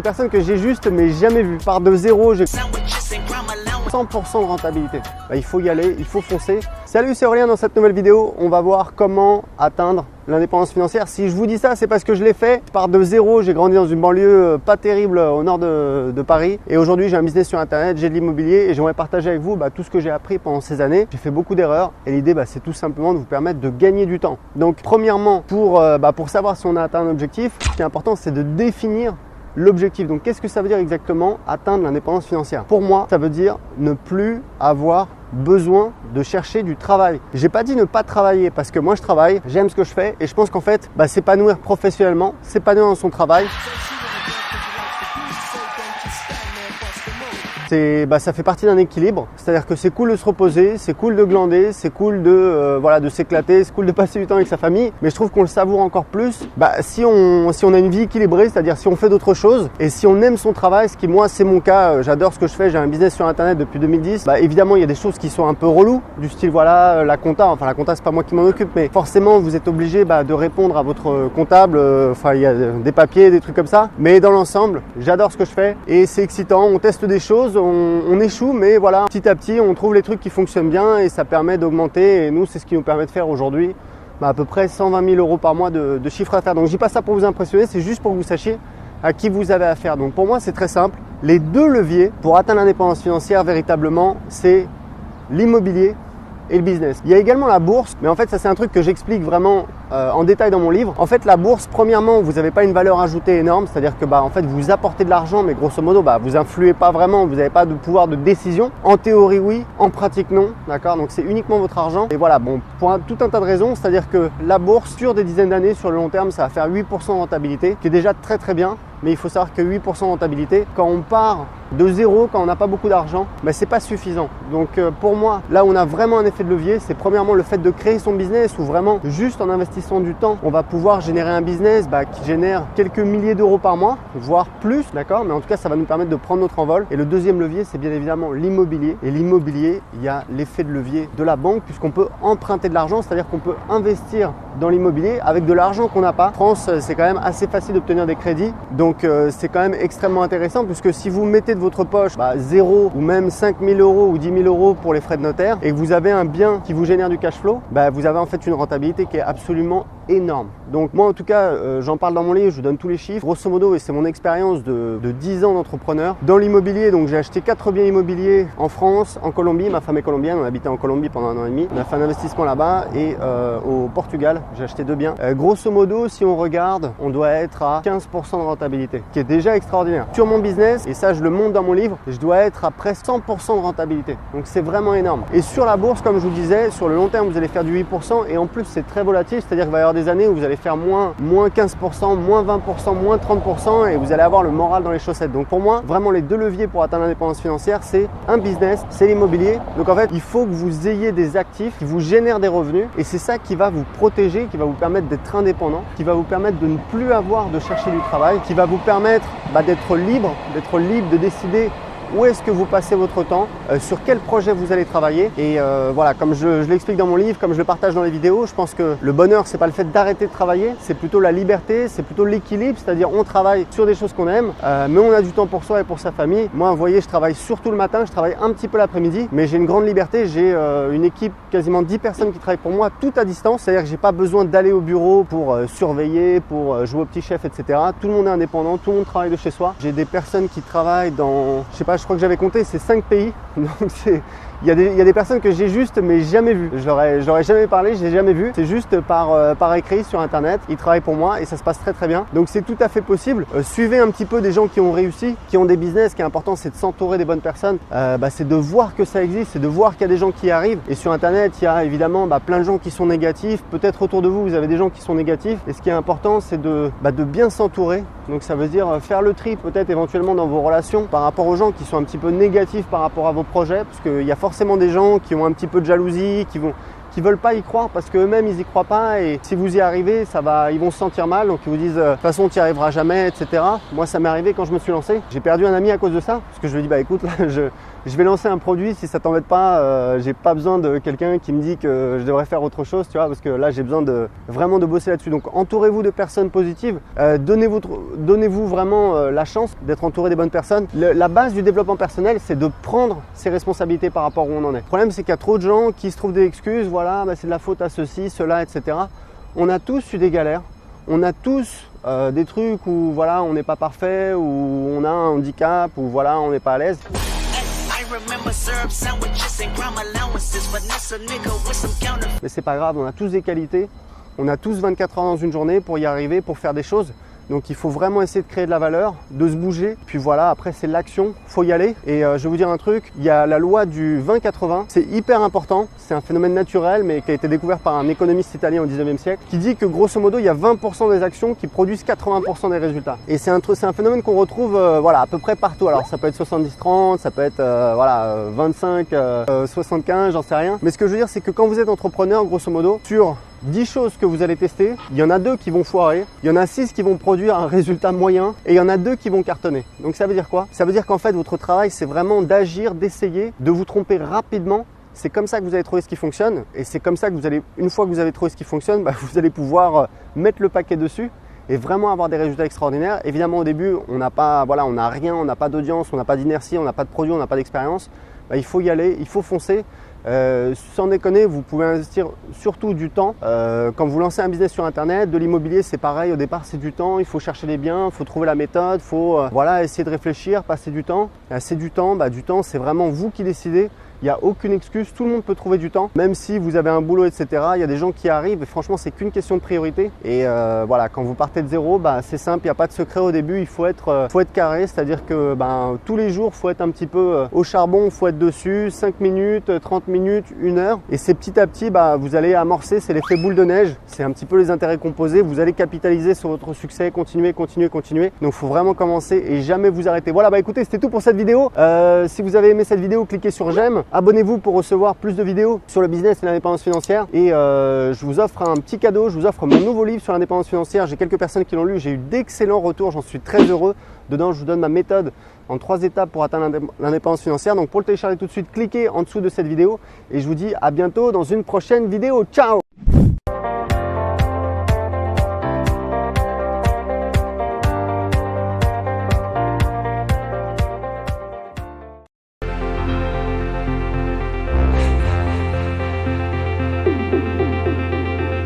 des personnes que j'ai juste mais jamais vues. Par de zéro, j'ai 100% de rentabilité. Il faut y aller, il faut foncer. Salut, c'est Aurélien. Dans cette nouvelle vidéo, on va voir comment atteindre l'indépendance financière. Si je vous dis ça, c'est parce que je l'ai fait. Je pars de zéro, j'ai grandi dans une banlieue pas terrible au nord de Paris. Et aujourd'hui, j'ai un business sur Internet, j'ai de l'immobilier et j'aimerais partager avec vous tout ce que j'ai appris pendant ces années. J'ai fait beaucoup d'erreurs et l'idée, c'est tout simplement de vous permettre de gagner du temps. Donc, premièrement, pour savoir si on a atteint un objectif, ce qui est important, c'est de définir l'objectif. Donc, qu'est-ce que ça veut dire exactement atteindre l'indépendance financière? Pour moi, ça veut dire ne plus avoir besoin de chercher du travail. J'ai pas dit ne pas travailler parce que moi je travaille, j'aime ce que je fais et je pense qu'en fait, s'épanouir professionnellement, s'épanouir dans son travail, ça fait partie d'un équilibre. C'est-à-dire que c'est cool de se reposer, c'est cool de glander, c'est cool de s'éclater, c'est cool de passer du temps avec sa famille. Mais je trouve qu'on le savoure encore plus si on a une vie équilibrée, c'est-à-dire si on fait d'autres choses et si on aime son travail, ce qui moi c'est mon cas, j'adore ce que je fais, j'ai un business sur Internet depuis 2010. Évidemment il y a des choses qui sont un peu reloues, du style la compta, la compta c'est pas moi qui m'en occupe, mais forcément vous êtes obligé de répondre à votre comptable, il y a des papiers, des trucs comme ça. Mais dans l'ensemble, j'adore ce que je fais et c'est excitant, on teste des choses. On échoue, mais voilà, petit à petit, on trouve les trucs qui fonctionnent bien et ça permet d'augmenter. Et nous, c'est ce qui nous permet de faire aujourd'hui à peu près 120 000 euros par mois de chiffre d'affaires. Donc, je dis pas ça pour vous impressionner, c'est juste pour que vous sachiez à qui vous avez affaire. Donc, pour moi, c'est très simple. Les deux leviers pour atteindre l'indépendance financière véritablement, c'est l'immobilier et le business. Il y a également la bourse, mais en fait ça c'est un truc que j'explique vraiment en détail dans mon livre. En fait la bourse, premièrement, vous n'avez pas une valeur ajoutée énorme, c'est-à-dire que en fait vous apportez de l'argent, mais grosso modo vous influez pas vraiment, vous n'avez pas de pouvoir de décision. En théorie oui, en pratique non, d'accord? Donc c'est uniquement votre argent. Et voilà, pour tout un tas de raisons, c'est-à-dire que la bourse sur des dizaines d'années, sur le long terme, ça va faire 8% de rentabilité, qui est déjà très très bien. Mais il faut savoir que 8% de rentabilité, quand on part de zéro, quand on n'a pas beaucoup d'argent, c'est pas suffisant. Donc pour moi, là où on a vraiment un effet de levier, c'est premièrement le fait de créer son business ou vraiment juste en investissant du temps, on va pouvoir générer un business qui génère quelques milliers d'euros par mois, voire plus, d'accord? Mais en tout cas, ça va nous permettre de prendre notre envol. Et le deuxième levier, c'est bien évidemment l'immobilier. Et l'immobilier, il y a l'effet de levier de la banque puisqu'on peut emprunter de l'argent, c'est-à-dire qu'on peut investir dans l'immobilier avec de l'argent qu'on n'a pas. En France, c'est quand même assez facile d'obtenir des crédits. Donc c'est quand même extrêmement intéressant puisque si vous mettez de votre poche 0 ou même 5 000 euros ou 10 000 euros pour les frais de notaire et que vous avez un bien qui vous génère du cash flow, vous avez en fait une rentabilité qui est absolument énorme. Donc moi en tout cas j'en parle dans mon livre, je vous donne tous les chiffres. Grosso modo, et c'est mon expérience de 10 ans d'entrepreneur dans l'immobilier. Donc j'ai acheté 4 biens immobiliers en France, en Colombie, ma femme est colombienne, on habitait en Colombie pendant 1 an et demi. On a fait un investissement là-bas et au Portugal, j'ai acheté 2 biens. Grosso modo, si on regarde, on doit être à 15% de rentabilité, qui est déjà extraordinaire. Sur mon business, et ça je le montre dans mon livre, je dois être à près 100% de rentabilité. Donc c'est vraiment énorme. Et sur la bourse, comme je vous disais, sur le long terme, vous allez faire du 8% et en plus c'est très volatile, c'est-à-dire qu'il va y avoir des années où vous allez faire moins 15%, moins 20%, moins 30% et vous allez avoir le moral dans les chaussettes. Donc pour moi, vraiment les deux leviers pour atteindre l'indépendance financière, c'est un business, c'est l'immobilier. Donc en fait, il faut que vous ayez des actifs qui vous génèrent des revenus et c'est ça qui va vous protéger, qui va vous permettre d'être indépendant, qui va vous permettre de ne plus avoir de chercher du travail, qui va vous permettre d'être libre de décider où est-ce que vous passez votre temps, sur quel projet vous allez travailler. Et voilà, comme je l'explique dans mon livre, comme je le partage dans les vidéos, je pense que le bonheur, c'est pas le fait d'arrêter de travailler, c'est plutôt la liberté, c'est plutôt l'équilibre, c'est-à-dire on travaille sur des choses qu'on aime, mais on a du temps pour soi et pour sa famille. Moi, vous voyez, je travaille surtout le matin, je travaille un petit peu l'après-midi, mais j'ai une grande liberté, j'ai une équipe, quasiment 10 personnes qui travaillent pour moi, tout à distance, c'est-à-dire que j'ai pas besoin d'aller au bureau pour surveiller, pour jouer au petit chef, etc. Tout le monde est indépendant, tout le monde travaille de chez soi. J'ai des personnes qui travaillent dans, je sais pas, je crois que j'avais compté, c'est 5 pays. Donc il y a des personnes que j'ai juste mais jamais vues. Je leur ai jamais parlé, je les ai jamais vues. C'est juste par écrit sur Internet. Ils travaillent pour moi et ça se passe très très bien. Donc c'est tout à fait possible. Suivez un petit peu des gens qui ont réussi, qui ont des business. Ce qui est important, c'est de s'entourer des bonnes personnes. C'est de voir que ça existe, c'est de voir qu'il y a des gens qui y arrivent. Et sur Internet, il y a évidemment plein de gens qui sont négatifs. Peut-être autour de vous, vous avez des gens qui sont négatifs. Et ce qui est important, c'est de bien s'entourer. Donc ça veut dire faire le tri peut-être éventuellement dans vos relations par rapport aux gens qui sont un petit peu négatifs par rapport à vos projets, parce qu'il y a forcément des gens qui ont un petit peu de jalousie, qui veulent pas y croire parce qu'eux-mêmes ils y croient pas et si vous y arrivez, ils vont se sentir mal, donc ils vous disent de toute façon tu n'y arriveras jamais, etc. Moi ça m'est arrivé quand je me suis lancé, j'ai perdu un ami à cause de ça, parce que je lui ai dit écoute là je vais lancer un produit, si ça t'embête pas, j'ai pas besoin de quelqu'un qui me dit que je devrais faire autre chose, tu vois, parce que là j'ai besoin vraiment de bosser là-dessus. Donc entourez-vous de personnes positives, donnez-vous vraiment la chance d'être entouré des bonnes personnes. La base du développement personnel, c'est de prendre ses responsabilités par rapport où on en est. Le problème, c'est qu'il y a trop de gens qui se trouvent des excuses, voilà, bah, c'est de la faute à ceci, cela, etc. On a tous eu des galères, on a tous des trucs où voilà, on n'est pas parfait, où on a un handicap, où voilà, on n'est pas à l'aise. Mais c'est pas grave, on a tous des qualités, on a tous 24 heures dans une journée pour y arriver, pour faire des choses. Donc il faut vraiment essayer de créer de la valeur, de se bouger. Puis voilà, après c'est l'action, faut y aller. Et je vais vous dire un truc, il y a la loi du 20-80, c'est hyper important. C'est un phénomène naturel mais qui a été découvert par un économiste italien au 19e siècle, qui dit que grosso modo il y a 20% des actions qui produisent 80% des résultats. Et c'est un phénomène qu'on retrouve voilà, à peu près partout. Alors ça peut être 70-30, ça peut être voilà, 25-75, j'en sais rien. Mais ce que je veux dire, c'est que quand vous êtes entrepreneur, grosso modo, sur 10 choses que vous allez tester, il y en a 2 qui vont foirer, il y en a 6 qui vont produire un résultat moyen et il y en a 2 qui vont cartonner. Donc ça veut dire quoi? Ça veut dire qu'en fait votre travail, c'est vraiment d'agir, d'essayer, de vous tromper rapidement. C'est comme ça que vous allez trouver ce qui fonctionne et c'est comme ça que vous allez, une fois que vous avez trouvé ce qui fonctionne, bah, vous allez pouvoir mettre le paquet dessus et vraiment avoir des résultats extraordinaires. Évidemment au début, on n'a pas, voilà, on n'a rien, on n'a pas d'audience, on n'a pas d'inertie, on n'a pas de produit, on n'a pas d'expérience. Bah, il faut y aller, il faut foncer. Sans déconner, vous pouvez investir surtout du temps. Quand vous lancez un business sur internet, de l'immobilier, c'est pareil. Au départ, c'est du temps. Il faut chercher les biens, il faut trouver la méthode, il faut voilà, essayer de réfléchir, passer du temps. C'est du temps, du temps, c'est vraiment vous qui décidez. Il n'y a aucune excuse, tout le monde peut trouver du temps. Même si vous avez un boulot, etc. Il y a des gens qui arrivent et franchement, c'est qu'une question de priorité. Et voilà, quand vous partez de zéro, c'est simple, il n'y a pas de secret au début. Il faut être carré, c'est-à-dire que tous les jours, il faut être un petit peu au charbon, il faut être dessus, 5 minutes, 30 minutes, 1 heure. Et c'est petit à petit, vous allez amorcer, c'est l'effet boule de neige. C'est un petit peu les intérêts composés. Vous allez capitaliser sur votre succès, continuer. Donc, il faut vraiment commencer et jamais vous arrêter. Voilà, écoutez, c'était tout pour cette vidéo. Si vous avez aimé cette vidéo, cliquez sur j'aime. Abonnez-vous pour recevoir plus de vidéos sur le business et l'indépendance financière. Et je vous offre un petit cadeau, je vous offre mon nouveau livre sur l'indépendance financière. J'ai quelques personnes qui l'ont lu, j'ai eu d'excellents retours, j'en suis très heureux. Dedans, je vous donne ma méthode en 3 étapes pour atteindre l'indépendance financière. Donc pour le télécharger tout de suite, cliquez en dessous de cette vidéo. Et je vous dis à bientôt dans une prochaine vidéo. Ciao!